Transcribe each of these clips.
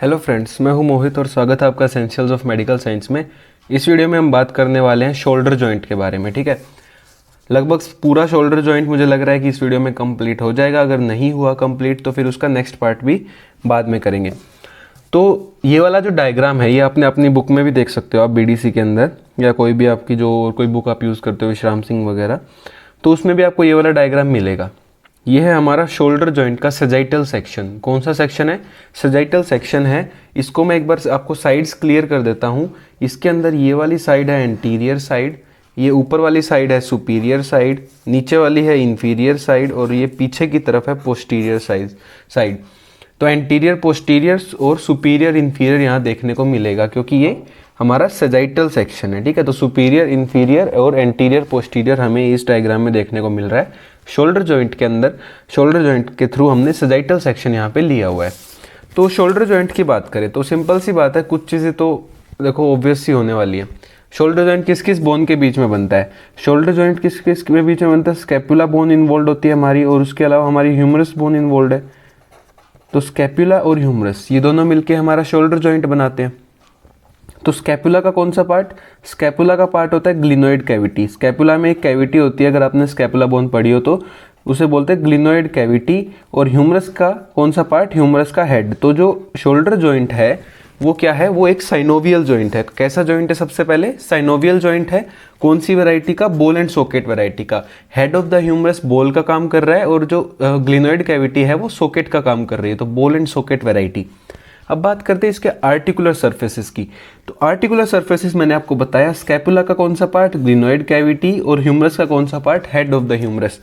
Hello friends, मैं हूं मोहित और स्वागत है आपका एसेंशियल्स ऑफ मेडिकल साइंस में। इस वीडियो में हम बात करने वाले हैं शोल्डर जॉइंट के बारे में। ठीक है, लगभग पूरा शोल्डर जॉइंट मुझे लग रहा है कि इस वीडियो में कंप्लीट हो जाएगा। अगर नहीं हुआ कंप्लीट तो फिर उसका नेक्स्ट पार्ट भी बाद में करेंगे। तो ये वाला जो डायग्राम है ये आपने अपनी बुक में भी देख सकते हो आप, बीडीसी के अंदर या कोई भी आपकी जो और कोई बुक आप यूज़ करते हो, विश्राम सिंह वगैरह, तो उसमें भी आपको ये वाला डायग्राम मिलेगा। ये है हमारा शोल्डर जॉइंट का सजाइटल सेक्शन। कौन सा सेक्शन है? सजाइटल सेक्शन है। इसको मैं एक बार आपको साइड्स क्लियर कर देता हूँ। इसके अंदर ये वाली साइड है एंटीरियर साइड, ये ऊपर वाली साइड है सुपीरियर साइड, नीचे वाली है इंफीरियर साइड और ये पीछे की तरफ है पोस्टीरियर साइड। तो एंटीरियर, पोस्टीरियर और सुपीरियर इंफीरियर यहाँ देखने को मिलेगा क्योंकि ये हमारा सजाइटल सेक्शन है। ठीक है, तो सुपीरियर, इंफीरियर और एंटीरियर, पोस्टीरियर हमें इस डायग्राम में देखने को मिल रहा है। शोल्डर जॉइंट के अंदर, शोल्डर जॉइंट के थ्रू हमने सजाइटल सेक्शन यहाँ पे लिया हुआ है। तो शोल्डर जॉइंट की बात करें तो सिंपल सी बात है, कुछ चीज़ें तो देखो ऑब्वियस सी होने वाली है। शोल्डर जॉइंट किस किस बोन के बीच में बनता है? शोल्डर जॉइंट किस किस के बीच में बनता है? स्कैपुला बोन इन्वॉल्व होती है हमारी, और उसके अलावा हमारी ह्यूमरस बोन इन्वॉल्व है। तो स्कैपुला और ह्यूमरस ये दोनों मिलके हमारा शोल्डर जॉइंट बनाते हैं। तो स्कैपुला का कौन सा पार्ट? स्कैपुला का पार्ट होता है ग्लिनोइड कैविटी। स्कैपुला में एक कैविटी होती है, अगर आपने स्कैपुला बोन पढ़ी हो तो उसे बोलते हैं ग्लिनोइड कैविटी। और ह्यूमरस का कौन सा पार्ट? ह्यूमरस का हेड। तो जो शोल्डर जॉइंट है वो क्या है? वो एक साइनोवियल जॉइंट है। कैसा जॉइंट है? सबसे पहले साइनोवियल जॉइंट है। कौन सी वैरायटी का? बॉल एंड सॉकेट वैरायटी का। Head of the humerus ball का काम कर रहा है और जो ग्लिनोइड कैविटी है वो सॉकेट का काम कर रही है। तो बॉल एंड सॉकेट वैरायटी। अब बात करते हैं इसके आर्टिकुलर सर्फेसिस की। तो आर्टिकुलर सर्फेसिस मैंने आपको बताया, स्कैपुला का कौन सा पार्ट? Glenoid cavity. और ह्यूमरस का कौन सा part? Head of the humerus.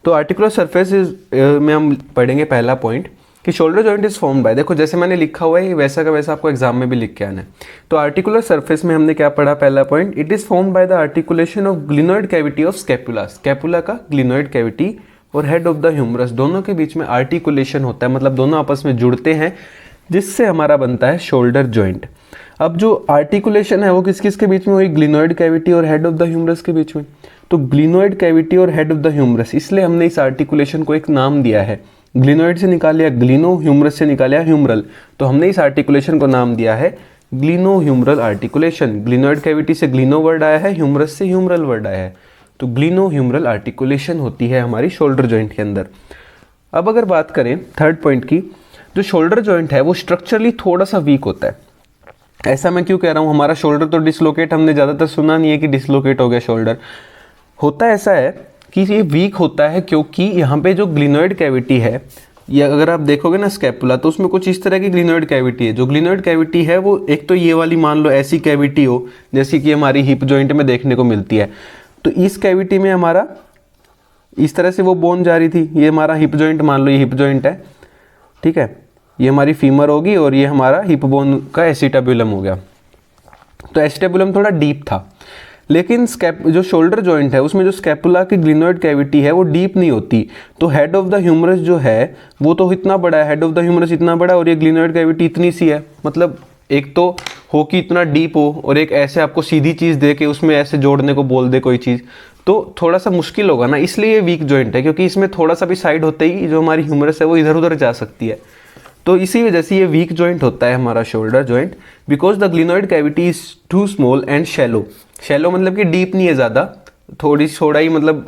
तो आर्टिकुलर सर्फेसिस में हम पढ़ेंगे पहला पॉइंट कि shoulder joint is formed by, देखो जैसे मैंने लिखा हुआ है वैसा का वैसा आपको एग्जाम में भी लिख के आना है। तो आर्टिकुलर सर्फेस में हमने क्या पढ़ा? पहला point, it is formed by the articulation of glenoid cavity of scapula. Scapula का ग्लिनोइड कैविटी और हेड ऑफ द ह्यूमरस दोनों के बीच में आर्टिकुलेशन होता है, मतलब दोनों आपस में जुड़ते हैं, जिससे हमारा बनता है शोल्डर जॉइंट। अब जो आर्टिकुलेशन है वो किस किस के बीच में हुई? ग्लिनोइड कैविटी और हेड ऑफ द ह्यूमरस के बीच में। तो ग्लिनोइड कैविटी और हेड ऑफ द ह्यूमरस, इसलिए हमने इस आर्टिकुलेशन को एक नाम दिया है। ग्लिनोइड से निकाल लिया ग्लिनो, ह्यूमरस से निकाला ह्यूमरल, तो हमने इस आर्टिकुलेशन को नाम दिया है ग्लिनो ह्यूमरल आर्टिकुलेशन। ग्लिनोइड कैविटी से ग्लिनो वर्ड आया है, ह्यूमरस से ह्यूमरल वर्ड आया है। तो ग्लिनो ह्यूमरल आर्टिकुलेशन होती है हमारी शोल्डर जॉइंट के अंदर। अब अगर बात करें थर्ड पॉइंट की, जो शोल्डर जॉइंट है वो स्ट्रक्चरली थोड़ा सा वीक होता है। ऐसा मैं क्यों कह रहा हूँ? हमारा शोल्डर तो डिसलोकेट हमने ज़्यादातर सुना नहीं है कि डिसलोकेट हो गया शोल्डर। होता ऐसा है कि ये वीक होता है क्योंकि यहाँ पे जो ग्लिनोइड कैविटी है, ये अगर आप देखोगे ना स्कैपुला, तो उसमें कुछ इस तरह की ग्लिनोइड कैविटी है। जो ग्लिनोइड कैविटी है वो एक तो ये वाली मान लो ऐसी कैविटी हो जैसी कि हमारी हिप जॉइंट में देखने को मिलती है। तो इस कैविटी में हमारा इस तरह से वो बोन जा रही थी। ये हमारा हिप जॉइंट मान लो, ये हिप जॉइंट है, ठीक है, ये हमारी फीमर होगी और ये हमारा हिप बोन का एसिटाबुलम हो गया। तो एसिटाबुलम थोड़ा डीप था, लेकिन जो शोल्डर जॉइंट है उसमें जो स्कैपुला की ग्लिनोइड कैविटी है वो डीप नहीं होती। तो हेड ऑफ द ह्यूमरस जो है वो तो इतना बड़ा है, हेड ऑफ द ह्यूमरस इतना बड़ा और ये ग्लिनोइड कैविटी इतनी सी है। मतलब एक तो हो कि इतना डीप हो और एक ऐसे आपको सीधी चीज़ दे के उसमें ऐसे जोड़ने को बोल दे कोई चीज़, तो थोड़ा सा मुश्किल होगा ना। इसलिए ये वीक जॉइंट है, क्योंकि इसमें थोड़ा सा भी साइड होते ही जो हमारी ह्यूमरस है वो इधर उधर जा सकती है। तो इसी वजह से ये वीक जॉइंट होता है हमारा shoulder joint, because the glenoid cavity is too small and shallow. Shallow मतलब कि डीप नहीं है ज़्यादा, थोड़ा ही, मतलब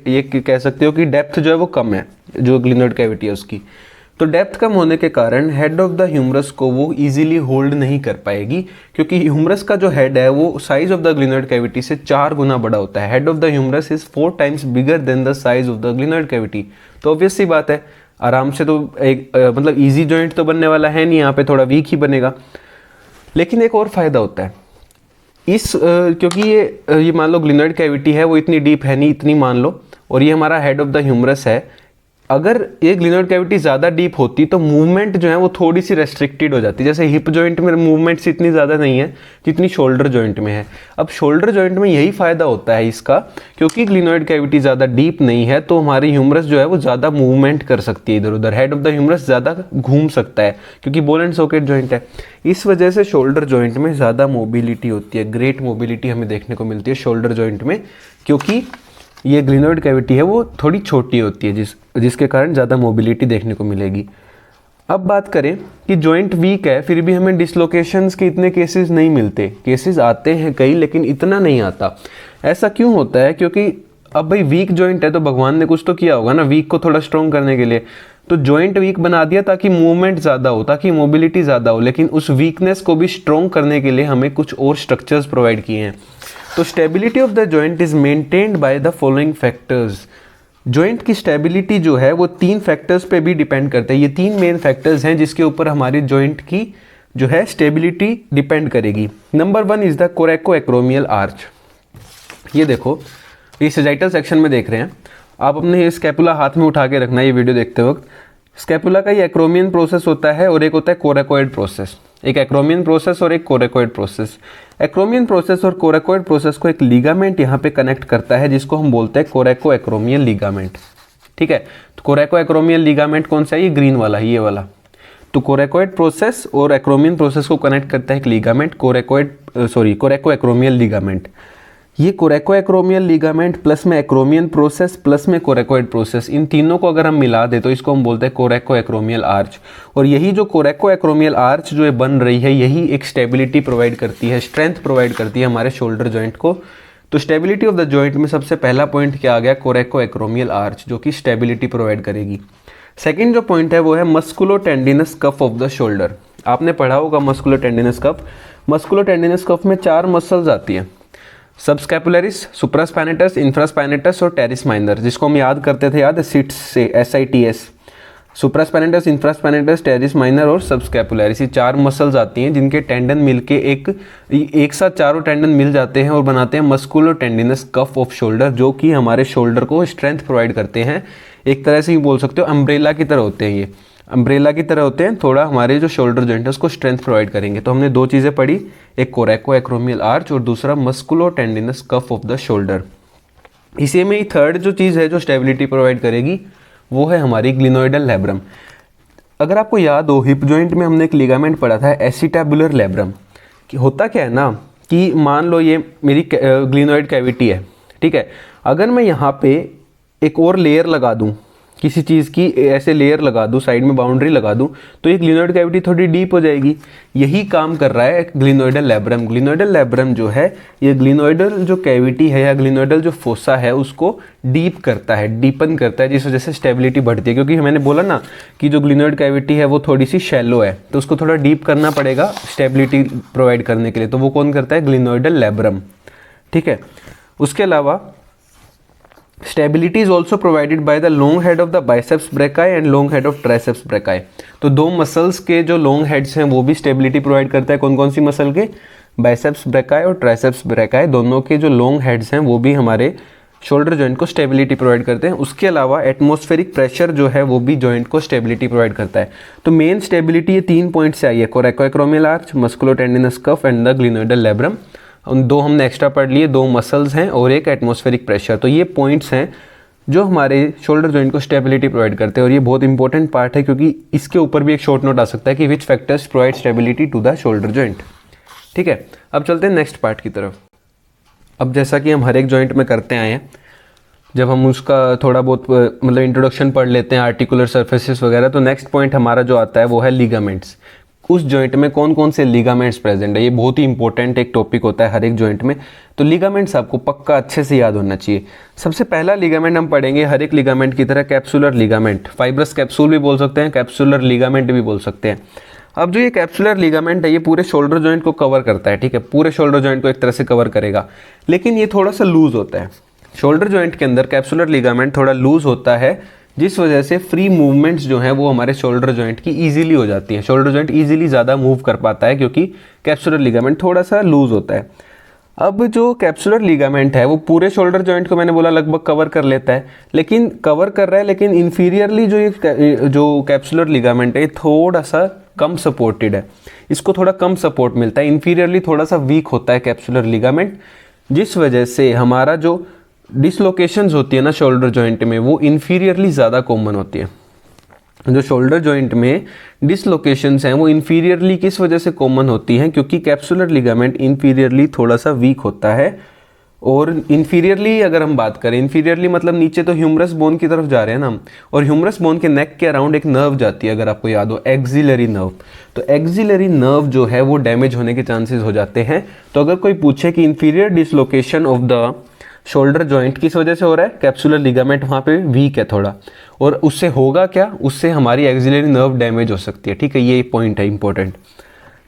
ये कह सकते हो कि डेप्थ जो है वो कम है जो ग्लिनोइड कैविटी है उसकी। तो डेप्थ कम होने के कारण हेड ऑफ द ह्यूमरस को वो इजीली होल्ड नहीं कर पाएगी, क्योंकि ह्यूमरस का जो हेड है वो size of the glenoid cavity से 4 गुना बड़ा होता है। Head of the humerus is 4 times bigger than the size of the glenoid cavity. तो ऑब्वियस सी बात है, आराम से तो एक मतलब इजी जॉइंट तो बनने वाला है नहीं, यहाँ पे थोड़ा वीक ही बनेगा। लेकिन एक और फायदा होता है क्योंकि ये मान लो ग्लिनोइड कैविटी है वो इतनी डीप है नहीं, इतनी मान लो, और ये हमारा हेड ऑफ द ह्यूमरस है। अगर ये ग्लिनोइड कैविटी ज़्यादा डीप होती तो मूवमेंट जो है वो थोड़ी सी रेस्ट्रिक्टेड हो जाती। जैसे हिप जॉइंट में मूवमेंट्स इतनी ज़्यादा नहीं है जितनी शोल्डर जॉइंट में है। अब शोल्डर जॉइंट में यही फ़ायदा होता है इसका, क्योंकि ग्लिनोइड कैविटी ज़्यादा डीप नहीं है तो हमारी ह्यूमरस जो है वो ज़्यादा मूवमेंट कर सकती है इधर उधर। हेड ऑफ द ह्यूमरस ज़्यादा घूम सकता है क्योंकि बॉल एंड सॉकेट जॉइंट है। इस वजह से शोल्डर जॉइंट में ज़्यादा मोबिलिटी होती है, ग्रेट मोबिलिटी हमें देखने को मिलती है शोल्डर जॉइंट में, क्योंकि ये ग्लिनोइड कैविटी है वो थोड़ी छोटी होती है जिसके कारण ज़्यादा मोबिलिटी देखने को मिलेगी। अब बात करें कि जॉइंट वीक है फिर भी हमें डिसलोकेशंस के इतने केसेस नहीं मिलते, केसेस आते हैं कई लेकिन इतना नहीं आता। ऐसा क्यों होता है? क्योंकि अब भाई वीक जॉइंट है तो भगवान ने कुछ तो किया होगा ना वीक को थोड़ा स्ट्रॉन्ग करने के लिए, तो जॉइंट वीक बना दिया ताकि मूवमेंट ज़्यादा हो, ताकि मोबिलिटी ज़्यादा हो, लेकिन उस वीकनेस को भी स्ट्रॉन्ग करने के लिए हमें कुछ और स्ट्रक्चर्स प्रोवाइड किए हैं। तो stability of the joint is maintained by the following factors. Joint की स्टेबिलिटी जो है वो 3 फैक्टर्स पे भी डिपेंड करता है। ये 3 मेन फैक्टर्स हैं जिसके ऊपर हमारी जॉइंट की जो है स्टेबिलिटी डिपेंड करेगी। Number 1 is the कोरेको acromial arch. ये देखो, ये सजाइटल सेक्शन में देख रहे हैं आप, अपने स्कैपुला हाथ में उठा के रखना है ये वीडियो देखते वक्त। स्कैपुला का ये एक्रोमियन प्रोसेस होता है और एक होता है कोरेकोइड प्रोसेस। एक एक्रोमियन प्रोसेस और एक कोरेकोइड प्रोसेस। एक्रोमियन प्रोसेस और कोरेकोइड प्रोसेस को एक लिगामेंट यहाँ पे कनेक्ट करता है जिसको हम बोलते हैं कोरेको एक्रोमियल लिगामेंट। ठीक है, तो कोरेको एक्रोमियल लिगामेंट कौन सा है? ये ग्रीन वाला, ये वाला। तो कोरेकोइड प्रोसेस और एक्रोमियन प्रोसेस को कनेक्ट करता है एक लिगामेंट, कोरेको एक्रोमियल लिगामेंट। ये कोरेको एक्रोमियल लिगामेंट प्लस में एक्रोमियन प्रोसेस प्लस में कोरेकोइड प्रोसेस, इन तीनों को अगर हम मिला दे तो इसको हम बोलते हैं कोरेको एक्रोमियल आर्च। और यही जो कोरेको एक्रोमियल आर्च जो बन रही है यही एक स्टेबिलिटी प्रोवाइड करती है, स्ट्रेंथ प्रोवाइड करती है हमारे शोल्डर जॉइंट को। तो स्टेबिलिटी ऑफ द जॉइंट में सबसे पहला पॉइंट क्या आ गया? कोरेको एक्रोमियल आर्च, जो कि स्टेबिलिटी प्रोवाइड करेगी। सेकेंड जो पॉइंट है वो है musculotendinous cuff of the shoulder. आपने पढ़ा होगा मस्कुलो टेंडिनस कफ। मस्कुलो टेंडिनस कफ में 4 मसल्स आती हैं, सबस्कैपुलरिस, सुप्रास्पाइनेटस, इंफ्रास्पाइनेटस और टेरिस माइनर, जिसको हम याद करते थे, याद है सिट्स से, SITS। Supraspinatus, infraspinatus, teres minor और सबस्कैपुलरिस, ये 4 मसल्स आती हैं जिनके टेंडन मिलके एक साथ चारों टेंडन मिल जाते हैं और बनाते हैं मस्कुलो टेंडिनस कफ ऑफ शोल्डर, जो कि हमारे शोल्डर को स्ट्रेंथ प्रोवाइड करते हैं। एक तरह से ही बोल सकते हो अम्ब्रेला की तरह होते हैं, ये अम्ब्रेला की तरह होते हैं, थोड़ा हमारे जो शोल्डर जॉइंट है उसको स्ट्रेंथ प्रोवाइड करेंगे। तो हमने 2 चीज़ें पढ़ी, एक कोरेको एक्रोमियल आर्च और दूसरा musculotendinous cuff of the shoulder. इसी में ही थर्ड जो चीज़ है जो स्टेबिलिटी प्रोवाइड करेगी वो है हमारी ग्लिनोइडल लैब्रम। अगर आपको याद हो हिप जॉइंट में हमने एक लिगामेंट पढ़ा था एसिटेबुलर लैब्रम। कि होता क्या है ना कि मान लो ये मेरी ग्लिनोइड कैविटी है, ठीक है, अगर मैं यहाँ पे एक और लेयर लगा दूँ, किसी चीज़ की ऐसे लेयर लगा दूँ, साइड में बाउंड्री लगा दूँ, तो ये ग्लिनोइड कैविटी थोड़ी डीप हो जाएगी। यही काम कर रहा है ग्लिनोइडल लैब्रम। ग्लिनोइडल लैब्रम जो है ये ग्लिनोइडल जो कैविटी है या ग्लिनोइडल जो फोसा है उसको डीप करता है, डीपन करता है, जिस वजह से स्टेबिलिटी बढ़ती है। क्योंकि मैंने बोला ना कि जो ग्लिनोइड कैविटी है वो थोड़ी सी शैलो है, तो उसको थोड़ा डीप करना पड़ेगा स्टेबिलिटी प्रोवाइड करने के लिए। तो वो कौन करता है? ग्लिनोइडल लैब्रम। ठीक है, उसके अलावा stability is also provided by the long head of the biceps brachii and long head of triceps brachii. तो 2 मसल्स के जो लॉन्ग हेड्स हैं वो भी स्टेबिलिटी प्रोवाइड करता है। कौन कौन सी मसल के? बाइसेप्स ब्रेकाई और ट्राइसेप्स ब्रेकाई, दोनों के जो लॉन्ग हेड्स हैं वो भी हमारे शोल्डर जॉइंट को स्टेबिलिटी प्रोवाइड करते हैं। उसके अलावा एटमॉस्फेरिक प्रेशर जो है वो भी जॉइंट को स्टेबिलिटी प्रोवाइड करता है। तो मेन स्टेबिलिटी ये 3 पॉइंट से आई है, coracoacromial arch, musculotendinous cuff and the glenoidal labrum. उन 2 हमने एक्स्ट्रा पढ़ लिए, 2 मसल्स हैं और एक एटमॉस्फेरिक प्रेशर। तो ये पॉइंट्स हैं जो हमारे शोल्डर जॉइंट को स्टेबिलिटी प्रोवाइड करते हैं और ये बहुत इंपॉर्टेंट पार्ट है क्योंकि इसके ऊपर भी एक शॉर्ट नोट आ सकता है कि which factors provide stability to the shoulder joint. ठीक है, अब चलते हैं नेक्स्ट पार्ट की तरफ। अब जैसा कि हम हर एक जॉइंट में करते आए हैं, जब हम उसका थोड़ा बहुत मतलब इंट्रोडक्शन पढ़ लेते हैं, आर्टिकुलर सर्फेसिस वगैरह, तो नेक्स्ट पॉइंट हमारा जो आता है वो है लिगामेंट्स। उस जॉइंट में कौन कौन से लिगामेंट्स प्रेजेंट है, ये बहुत ही इंपॉर्टेंट एक टॉपिक होता है हर एक जॉइंट में। तो लिगामेंट्स आपको पक्का अच्छे से याद होना चाहिए। सबसे पहला लिगामेंट हम पढ़ेंगे हर एक लिगामेंट की तरह कैप्सुलर लिगामेंट, फाइब्रस कैप्सूल भी बोल सकते हैं, कैप्सुलर लिगामेंट भी बोल सकते हैं। अब जो ये कैप्सुलर लिगामेंट है ये पूरे शोल्डर जॉइंट को कवर करता है, ठीक है, पूरे शोल्डर जॉइंट को एक तरह से कवर करेगा, लेकिन ये थोड़ा सा लूज होता है। शोल्डर जॉइंट के अंदर कैप्सुलर लिगामेंट थोड़ा लूज होता है, जिस वजह से फ्री मूवमेंट्स जो हैं वो हमारे शोल्डर जॉइंट की इजीली हो जाती हैं। शोल्डर जॉइंट इजीली ज़्यादा मूव कर पाता है क्योंकि कैप्सुलर लिगामेंट थोड़ा सा लूज होता है। अब जो कैप्सुलर लिगामेंट है वो पूरे शोल्डर जॉइंट को मैंने बोला लगभग कवर कर लेता है, लेकिन कवर कर रहा है, लेकिन इन्फीरियरली जो कैप्सुलर लिगामेंट है थोड़ा सा कम सपोर्टेड है, इसको थोड़ा कम सपोर्ट मिलता है, इन्फीरियरली थोड़ा सा वीक होता है कैप्सुलर लिगामेंट, जिस वजह से हमारा जो डिसलोकेशंस होती है ना शोल्डर जॉइंट में वो इन्फीरियरली ज़्यादा कॉमन होती है। जो शोल्डर जॉइंट में डिसलोकेशंस हैं वो इन्फीरियरली किस वजह से कॉमन होती हैं? क्योंकि कैप्सुलर लिगामेंट इन्फीरियरली थोड़ा सा वीक होता है और इन्फीरियरली अगर हम बात करें, इन्फीरियरली मतलब नीचे तो ह्यूमरस बोन की तरफ जा रहे हैं ना हम, और ह्यूमरस बोन के नेक के अराउंड एक नर्व जाती है, अगर आपको याद हो, एक्सिलरी नर्व। तो एक्सिलरी नर्व जो है वो डैमेज होने के चांसेस हो जाते हैं। तो अगर कोई पूछे कि inferior dislocation of the shoulder joint किस वजह से हो रहा है, कैप्सुलर लिगामेंट वहाँ पे वीक है थोड़ा, और उससे होगा क्या, उससे हमारी एक्सिलरी नर्व डैमेज हो सकती है। ठीक है, ये पॉइंट है इंपॉर्टेंट।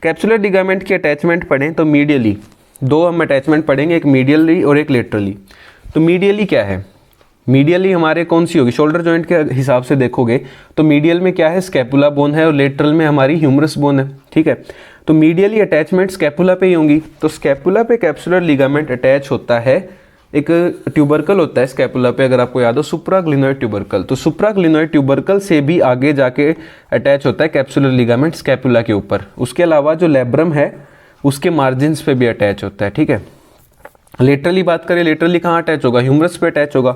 कैप्सुलर लिगामेंट की अटैचमेंट पढ़ें तो मीडियली दो हम अटैचमेंट पढ़ेंगे, एक मीडियली और एक लेटरली। तो मीडियली क्या है, मीडियली हमारे कौन सी होगी, शोल्डर जॉइंट के हिसाब से देखोगे तो मीडियल में क्या है, स्कैपुला बोन है, और लेटरल में हमारी ह्यूमरस बोन है। ठीक है, तो मीडियली अटैचमेंट स्कैपुला पे ही होंगी। तो स्कैपुला पे कैप्सुलर लिगामेंट अटैच होता है, एक ट्यूबरकल होता है स्कैपुला पे, अगर आपको याद हो, सुप्राग्लिनोइड ट्यूबरकल। तो सुप्राग्लिनोइड ट्यूबरकल से भी आगे जाके अटैच होता है कैप्सुलर लिगामेंट स्कैपुला के ऊपर। उसके अलावा जो लैब्रम है उसके मार्जिन्स पे भी अटैच होता है। ठीक है, लेटरली बात करें, लेटरली कहाँ अटैच होगा, ह्यूमरस पे अटैच होगा।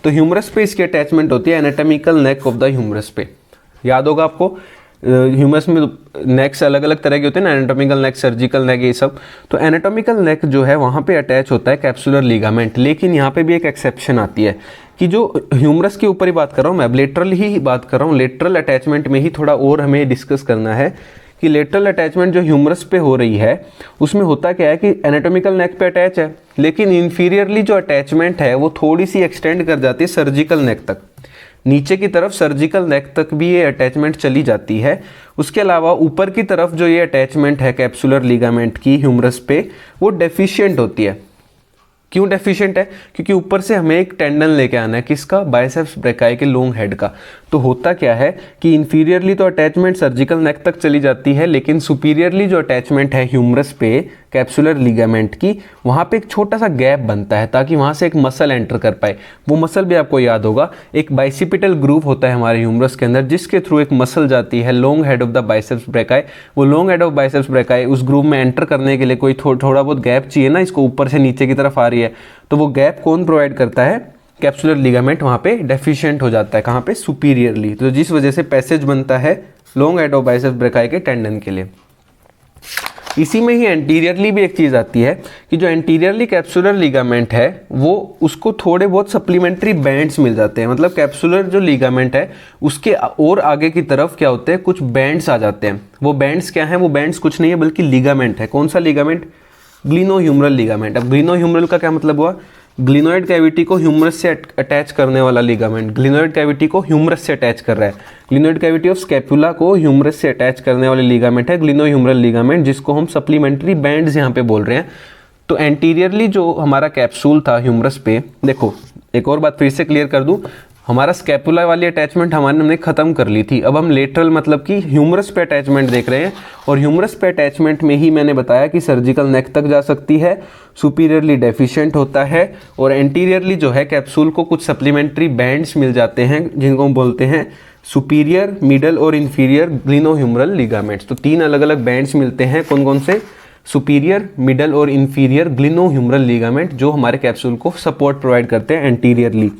तो ह्यूमरस पे इसकी अटैचमेंट होती है, anatomical neck of the humerus पे। याद होगा आपको, ह्यूमरस में नेक्स अलग अलग तरह के होते हैं ना, एनाटॉमिकल नेक, सर्जिकल नेक, ये सब। तो एनाटॉमिकल नेक जो है वहाँ पे अटैच होता है कैप्सुलर लिगामेंट। लेकिन यहाँ पे भी एक एक्सेप्शन आती है कि जो ह्यूमरस के ऊपर ही बात कर रहा हूँ मैं, अब लेटरल ही बात कर रहा हूँ, लेटरल अटैचमेंट में ही थोड़ा और हमें डिस्कस करना है कि लेटरल अटैचमेंट जो ह्यूमरस पे हो रही है उसमें होता क्या है कि एनाटॉमिकल नेक पे अटैच है, लेकिन इन्फीरियरली जो अटैचमेंट है वो थोड़ी सी एक्सटेंड कर जाती है सर्जिकल नेक तक, नीचे की तरफ सर्जिकल नेक तक भी ये अटैचमेंट चली जाती है। उसके अलावा ऊपर की तरफ जो ये अटैचमेंट है कैप्सुलर लिगामेंट की ह्यूमरस पे, वो डेफिशिएंट होती है। क्यों डेफिशिएंट है, क्योंकि ऊपर से हमें एक टेंडन लेके आना है, किसका, बाइसेप्स ब्रेकाई के लॉन्ग हेड का। तो होता क्या है कि इन्फीरियरली तो अटैचमेंट सर्जिकल नेक तक चली जाती है, लेकिन सुपीरियरली जो अटैचमेंट है ह्यूमरस पे कैप्सुलर लिगामेंट की, वहाँ पे एक छोटा सा गैप बनता है ताकि वहाँ से एक मसल एंटर कर पाए। वो मसल भी आपको याद होगा, एक बाइसिपिटल ग्रूव होता है हमारे ह्यूमरस के अंदर, जिसके थ्रू एक मसल जाती है long head of the biceps brachii. वो long head of biceps brachii उस ग्रूव में एंटर करने के लिए कोई थोड़ा बहुत गैप चाहिए ना, इसको ऊपर से नीचे की तरफ आ रही है, तो वो गैप कौन प्रोवाइड करता है, कैप्सुलर लिगामेंट वहाँ पे डेफिशिएंट हो जाता है, कहाँ पे, सुपीरियरली। तो जिस वजह से पैसेज बनता है long head of biceps brachii के टेंडन के लिए। इसी में ही एंटीरियरली भी एक चीज़ आती है कि जो एंटीरियरली कैप्सुलर लिगामेंट है वो, उसको थोड़े बहुत सप्लीमेंट्री बैंड्स मिल जाते हैं। मतलब कैप्सुलर जो लिगामेंट है उसके और आगे की तरफ क्या होते हैं, कुछ बैंड्स आ जाते हैं। वो बैंड्स क्या हैं, वो बैंड्स कुछ नहीं है बल्कि लिगामेंट है। कौन सा लिगामेंट, ग्लिनोह्यूमरल लिगामेंट। अब ग्लिनोह्यूमरल का क्या मतलब हुआ, ग्लिनोइड कैविटी को ह्यूमरस से अटैच करने वाला लिगामेंट, ग्लिनोइड कैविटी को ह्यूमरस से अटैच कर रहा है। ग्लिनोइड कैविटी ऑफ स्कैपुला को ह्यूमरस से अटैच करने वाले लिगामेंट है ग्लिनोह्यूमरल लिगामेंट, जिसको हम सप्लीमेंट्री बैंड्स यहाँ पे बोल रहे हैं। तो एंटीरियरली जो हमारा कैप्सूल था ह्यूमरस पे, देखो एक और बात फिर से क्लियर कर दूं, हमारा स्कैपुला वाली अटैचमेंट हमने खत्म कर ली थी। अब हम लेटरल मतलब कि ह्यूमरस पे अटैचमेंट देख रहे हैं, और ह्यूमरस पे अटैचमेंट में ही मैंने बताया कि सर्जिकल नेक तक जा सकती है, सुपीरियरली डेफिशिएंट होता है, और एंटीरियरली जो है कैप्सूल को कुछ सप्लीमेंट्री बैंड्स मिल जाते हैं जिनको हम बोलते हैं सुपीरियर, मिडल और इन्फीरियर ग्लिनोह्यूमरल लिगामेंट्स। तो तीन अलग अलग बैंड्स मिलते हैं, कौन कौन से, सुपीरियर, मिडल और इन्फीरियर ग्लिनोह्यूमरल लिगामेंट, जो हमारे कैप्सूल को सपोर्ट प्रोवाइड करते हैं एंटीरियरली।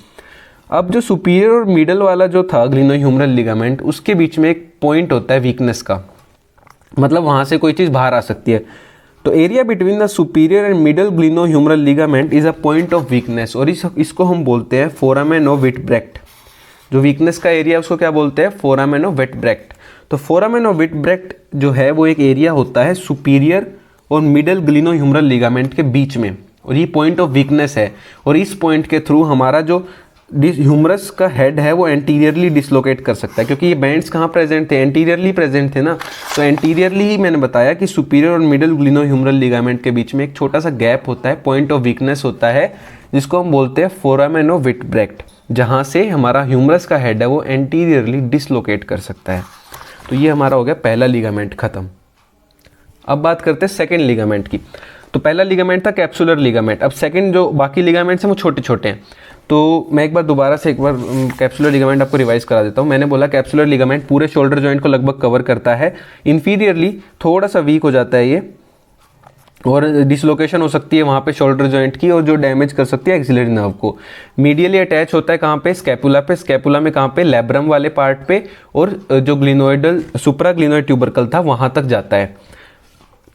अब जो सुपीरियर और मिडल वाला जो था ग्लिनोह्यूमरल लिगामेंट, उसके बीच में एक पॉइंट होता है वीकनेस का, मतलब वहाँ से कोई चीज़ बाहर आ सकती है। तो area between the superior and middle glenohumeral ligament is a point of weakness, और इसको हम बोलते हैं फोरामेन ऑफ विटब्रेक्ट। जो वीकनेस का एरिया उसको क्या बोलते हैं, फोरामेन ऑफ विटब्रेक्ट। तो फोरामेन ऑफ विटब्रेक्ट जो है वो एक एरिया होता है सुपीरियर और मिडल ग्लिनोह्यूमरल लिगामेंट के बीच में, और ये पॉइंट ऑफ वीकनेस है। और इस पॉइंट के थ्रू हमारा जो ह्यूमरस का हेड है वो एंटीरियरली डिसलोकेट कर सकता है, क्योंकि ये बैंड्स कहाँ प्रेजेंट थे, एंटीरियरली प्रेजेंट थे ना। तो एंटीरियरली ही मैंने बताया कि सुपीरियर और मिडल ग्लिनोह्यूमरल लिगामेंट के बीच में एक छोटा सा गैप होता है, पॉइंट ऑफ वीकनेस होता है, जिसको हम बोलते हैं फोरामेन ऑफ विटब्रेक्ट, जहाँ से हमारा ह्यूमरस का हेड है वो एंटीरियरली डिसलोकेट कर सकता है। तो ये हमारा हो गया पहला लिगामेंट खत्म। अब बात करते हैं सेकेंड लिगामेंट की। तो पहला लिगामेंट था कैप्सुलर लिगामेंट। अब सेकेंड जो बाकी लिगामेंट्स हैं वो छोटे छोटे हैं। तो मैं एक बार कैप्सुलर लिगामेंट आपको रिवाइज करा देता हूँ। मैंने बोला कैप्सुलर लिगामेंट पूरे शोल्डर जॉइंट को लगभग कवर करता है। इन्फीरियरली थोड़ा सा वीक हो जाता है ये, और डिसलोकेशन हो सकती है वहाँ पे शोल्डर जॉइंट की, और जो डैमेज कर सकती है एक्सिलरी नर्व को। मीडियली अटैच होता है कहाँ पे, स्कैपुला पे। स्कैपुला में कहाँ पे, लैब्रम वाले पार्ट पे, और जो ग्लिनोइडल सुप्राग्लिनोइड ट्यूबरकल था वहाँ तक जाता है।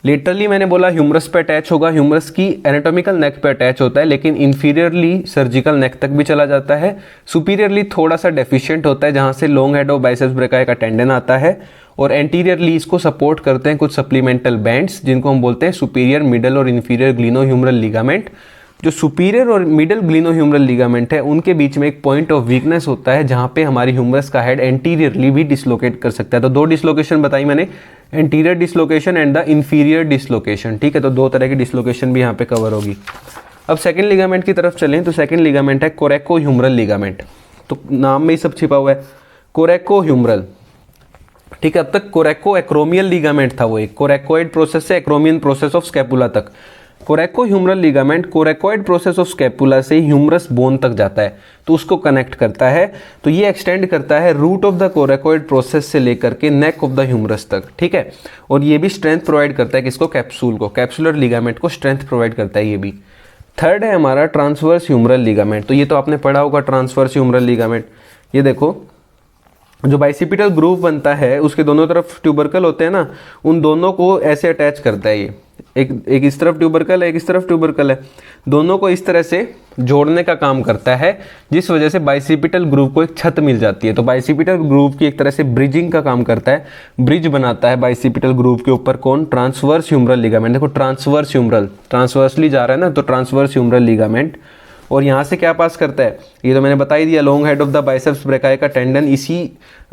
लेटरली मैंने बोला ह्यूमरस पे अटैच होगा, ह्यूमरस की एनाटॉमिकल नेक पे अटैच होता है, लेकिन इंफीरियरली सर्जिकल नेक तक भी चला जाता है। सुपीरियरली थोड़ा सा डेफिशिएंट होता है, जहाँ से long head of biceps brachii का टेंडन आता है, और एंटीरियरली इसको सपोर्ट करते हैं कुछ सप्लीमेंटल बैंड्स, जिनको हम बोलते हैं सुपीरियर, मिडल और इन्फीरियर ग्लिनोह्यूमरल लिगामेंट। जो सुपीरियर और मिडल ग्लिनोह्यूमरल लिगामेंट है, उनके बीच में एक पॉइंट ऑफ वीकनेस होता है, जहाँ पे हमारी ह्यूमरस का हेड एंटीरियरली भी डिसलोकेट कर सकता है। तो दो डिसलोकेशन बताई मैंने, anterior dislocation and the inferior dislocation, ठीक है। तो दो तरह की डिसलोकेशन भी यहाँ पे कवर होगी। अब सेकंड लिगामेंट की तरफ चलें तो सेकंड लिगामेंट है कोरेकोह्यूमरल लिगामेंट। तो नाम में ही सब छिपा हुआ है, कोरेकोह्यूमरल, ठीक है। अब तक कोरेको एक्रोमियल लिगामेंट था, वो एक कोरेकोइड प्रोसेस से एक्रोमियन प्रोसेस ऑफ स्कैपुला तक। Coracohumeral ligament coracoid process of scapula से ह्यूमरस बोन तक जाता है, तो उसको कनेक्ट करता है। तो ये एक्सटेंड करता है root of the coracoid process से लेकर के नेक ऑफ द ह्यूमरस तक, ठीक है। और ये भी स्ट्रेंथ प्रोवाइड करता है किसको, कैप्सूल को, कैप्सुलर लिगामेंट को स्ट्रेंथ प्रोवाइड करता है ये भी। थर्ड है हमारा ट्रांसवर्स ह्यूमरल लिगामेंट। तो ये तो आपने पढ़ा होगा ट्रांसवर्स ह्यूमरल लिगामेंट। ये देखो, जो बाइसिपिटल ग्रूव बनता है उसके दोनों तरफ ट्यूबरकल होते हैं ना, उन दोनों को ऐसे अटैच करता है ये, एक इस तरफ ट्यूबरकल है, एक इस तरफ ट्यूबरकल है, दोनों को इस तरह से जोड़ने का काम करता है, जिस वजह से बाइसिपिटल ग्रूव को एक छत मिल जाती है। तो बाइसिपिटल ग्रूव की एक तरह से ब्रिजिंग का काम करता है, ब्रिज बनाता है बाइसिपिटल ग्रूव के ऊपर कौन, ट्रांसवर्स ह्यूमरल लिगामेंट। देखो ट्रांसवर्स ह्यूमरल, ट्रांसवर्सली जा रहा है ना, तो ट्रांसवर्स ह्यूमरल लिगामेंट। और यहाँ से क्या पास करता है, ये तो मैंने बता ही दिया, long head of the biceps brachii का टेंडन इसी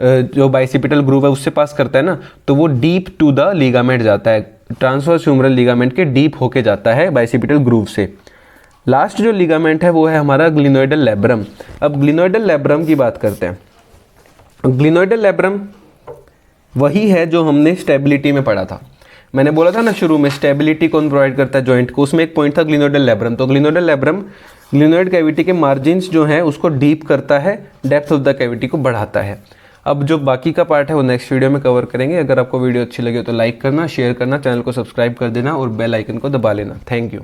जो बाइसिपिटल ग्रूव है उससे पास करता है ना, तो वो डीप टू द लिगामेंट जाता है, ट्रांसवर्स ह्यूमरल लिगामेंट के डीप होके जाता है बाइसिपिटल ग्रूव से। लास्ट जो लिगामेंट है वो है हमारा ग्लिनोइडल लैब्रम। अब ग्लिनोइडल लैब्रम की बात करते हैं। ग्लिनोइडल लैब्रम वही है जो हमने स्टेबिलिटी में पढ़ा था। मैंने बोला था ना शुरू में, स्टेबिलिटी कौन प्रोवाइड करता है जॉइंट को, उसमें एक पॉइंट था ग्लिनोइडल लैब्रम। तो ग्लिनोइडल लैब्रम ग्लिनोइड कैविटी के मार्जिन्स जो हैं उसको डीप करता है, डेप्थ ऑफ द कैविटी को बढ़ाता है। अब जो बाकी का पार्ट है वो नेक्स्ट वीडियो में कवर करेंगे। अगर आपको वीडियो अच्छी लगे तो लाइक करना, शेयर करना, चैनल को सब्सक्राइब कर देना और बेल आइकन को दबा लेना। Thank you.